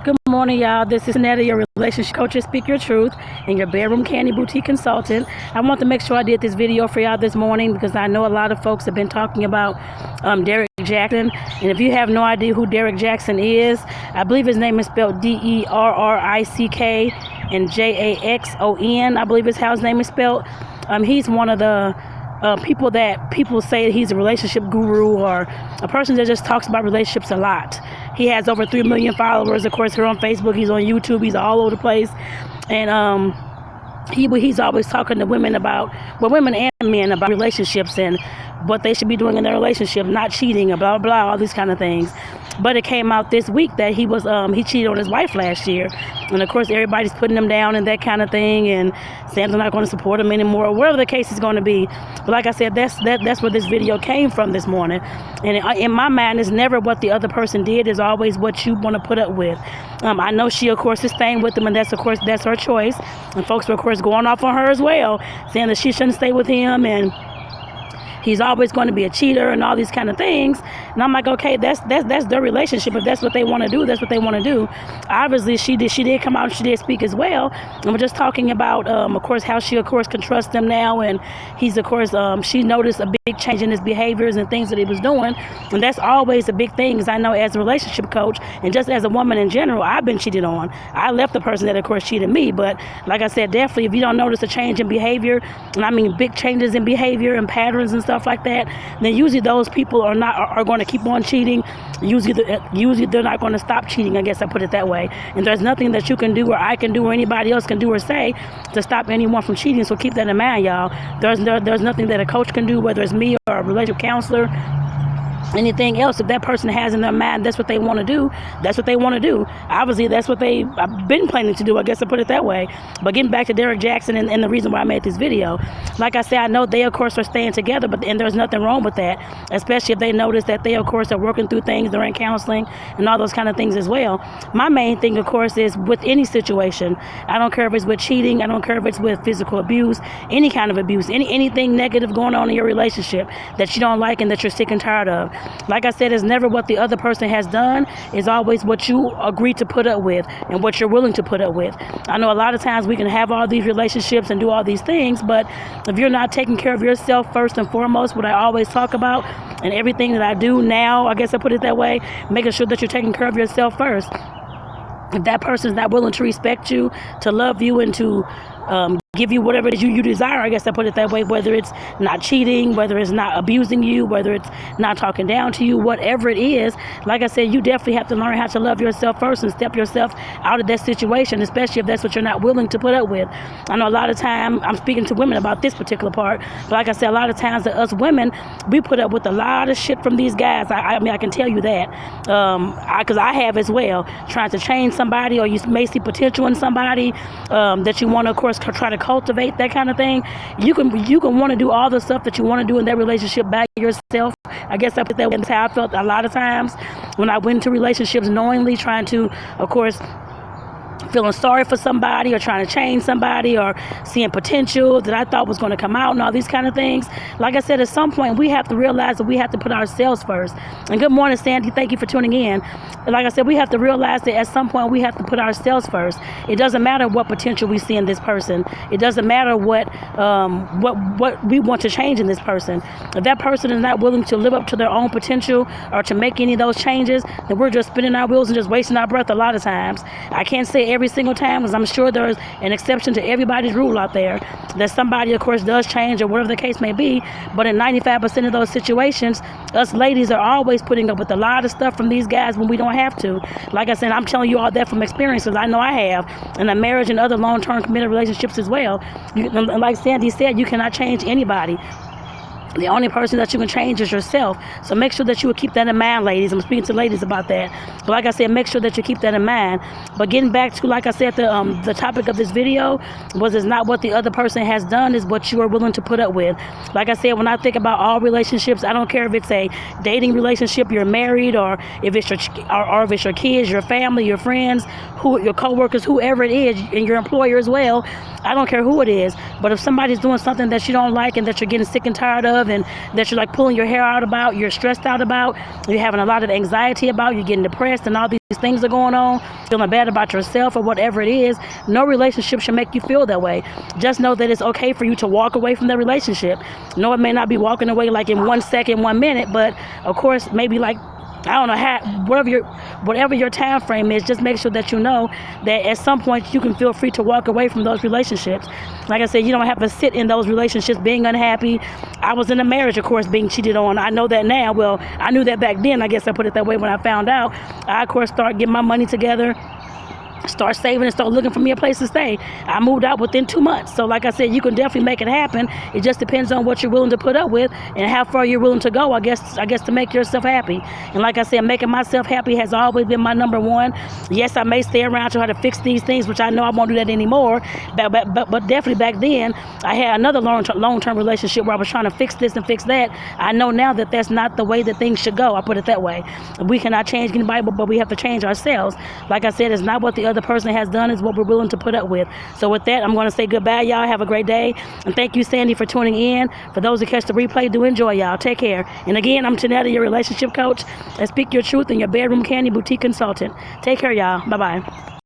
Good morning, y'all. This is Tonetta, your relationship coach and Speak Your Truth and your bedroom candy boutique consultant. I want to make sure I did this video for y'all this morning because I know a lot of folks have been talking about Derrick Jaxn. And if you have no idea who Derrick Jaxn is, I believe his name is spelled Derrick and Jaxon. I believe is how his name is spelled. He's one of the people that people say he's a relationship guru or a person that just talks about relationships a lot. He has over 3 million followers. Of course, here on Facebook, he's on YouTube, he's all over the place. And he's always talking to women about, well, women and men about relationships and what they should be doing in their relationship, not cheating, and blah, blah, blah, all these kind of things. But it came out this week that he cheated on his wife last year. And of course, everybody's putting him down and that kind of thing and saying they're not going to support him anymore, or whatever the case is going to be. But like I said, that's where this video came from this morning. And in my mind, it's never what the other person did, it's always what you want to put up with. I know she, of course, is staying with him, and that's her choice. And folks were, of course, going off on her as well, saying that she shouldn't stay with him and he's always going to be a cheater and all these kind of things. And I'm like, okay, that's their relationship. If that's what they want to do, that's what they want to do. Obviously, she did come out and she did speak as well. And we're just talking about, of course, how she, of course, can trust him now. And he's, of course, she noticed a big change in his behaviors and things that he was doing. And that's always a big thing, because I know as a relationship coach and just as a woman in general, I've been cheated on. I left the person that, of course, cheated me. But like I said, definitely, if you don't notice a change in behavior, and I mean big changes in behavior and patterns and stuff like that, then usually those people are going to keep on cheating. Usually they're not going to stop cheating, I guess I put it that way. And there's nothing that you can do or I can do or anybody else can do or say to stop anyone from cheating. So keep that in mind, y'all. There's nothing that a coach can do, whether it's me or a relationship counselor, anything else. If that person has in their mind that's what they want to do, that's what they want to do. Obviously, that's what they've been planning to do, I guess I put it that way. But getting back to Derrick Jaxn and the reason why I made this video, like I said, I know they, of course, are staying together, and there's nothing wrong with that, especially if they notice that they, of course, are working through things, they're in counseling and all those kind of things as well. My main thing, of course, is with any situation, I don't care if it's with cheating, I don't care if it's with physical abuse, any kind of abuse, anything negative going on in your relationship that you don't like and that you're sick and tired of. Like I said, it's never what the other person has done. It's always what you agree to put up with and what you're willing to put up with. I know a lot of times we can have all these relationships and do all these things, but if you're not taking care of yourself first and foremost, what I always talk about, and everything that I do now, I guess I put it that way, making sure that you're taking care of yourself first. If that person's not willing to respect you, to love you, and to give you whatever it is you desire, I guess I put it that way, whether it's not cheating, whether it's not abusing you, whether it's not talking down to you, whatever it is, like I said, you definitely have to learn how to love yourself first and step yourself out of that situation, especially if that's what you're not willing to put up with. I know a lot of time, I'm speaking to women about this particular part, but like I said, a lot of times that us women, we put up with a lot of shit from these guys. I mean, I can tell you that, because I have as well, trying to change somebody, or you may see potential in somebody that you want to, of course, try to cultivate, that kind of thing. You can want to do all the stuff that you want to do in that relationship by yourself. I guess I put that. That's how I felt a lot of times when I went into relationships, knowingly trying to, of course, feeling sorry for somebody or trying to change somebody or seeing potential that I thought was going to come out and all these kind of things. Like I said, at some point we have to realize that we have to put ourselves first. And good morning, Sandy. Thank you for tuning in. Like I said, we have to realize that at some point we have to put ourselves first. It doesn't matter what potential we see in this person. It doesn't matter what we want to change in this person. If that person is not willing to live up to their own potential or to make any of those changes, then we're just spinning our wheels and just wasting our breath a lot of times. I can't say every single time, because I'm sure there's an exception to everybody's rule out there, that somebody, of course, does change or whatever the case may be. But in 95% of those situations, us ladies are always putting up with a lot of stuff from these guys when we don't have to. Like I said, I'm telling you all that from experience, because I know I have in a marriage and other long-term committed relationships as well. Like Sandy said, you cannot change anybody. The only person that you can change is yourself. So make sure that you will keep that in mind, ladies. I'm speaking to ladies about that. But like I said, make sure that you keep that in mind. But getting back to, like I said, the topic of this video was, it's not what the other person has done, is what you are willing to put up with. Like I said, when I think about all relationships, I don't care if it's a dating relationship, you're married, or if it's your kids, your family, your friends, your co-workers, whoever it is, and your employer as well. I don't care who it is. But if somebody's doing something that you don't like and that you're getting sick and tired of, of and that you're like pulling your hair out about, you're stressed out about, you're having a lot of anxiety about, you're getting depressed and all these things are going on, feeling bad about yourself or whatever it is, no relationship should make you feel that way. Just know that it's okay for you to walk away from the relationship. No, it may not be walking away like in 1 second, 1 minute, but of course maybe like, I don't know how, whatever your time frame is, just make sure that you know that at some point you can feel free to walk away from those relationships. Like I said, you don't have to sit in those relationships being unhappy. I was in a marriage, of course, being cheated on. I know that now. Well, I knew that back then. I guess I put it that way when I found out. I, of course, started getting my money together, start saving and start looking for me a place to stay. I moved out within 2 months. So like I said, you can definitely make it happen. It just depends on what you're willing to put up with and how far you're willing to go, I guess to make yourself happy. And like I said, making myself happy has always been my number one. Yes, I may stay around to try to fix these things, which I know I won't do that anymore. But definitely back then, I had another long-term relationship where I was trying to fix this and fix that. I know now that that's not the way that things should go. I put it that way. We cannot change anybody, but we have to change ourselves. Like I said, it's not what the other person has done, is what we're willing to put up with. So with that, I'm going to say goodbye, y'all. Have a great day. And thank you, Sandy, for tuning in. For those who catch the replay, do enjoy, y'all. Take care. And again, I'm Tonetta, your relationship coach, and speak your truth in your bedroom candy boutique consultant. Take care, y'all. Bye-bye.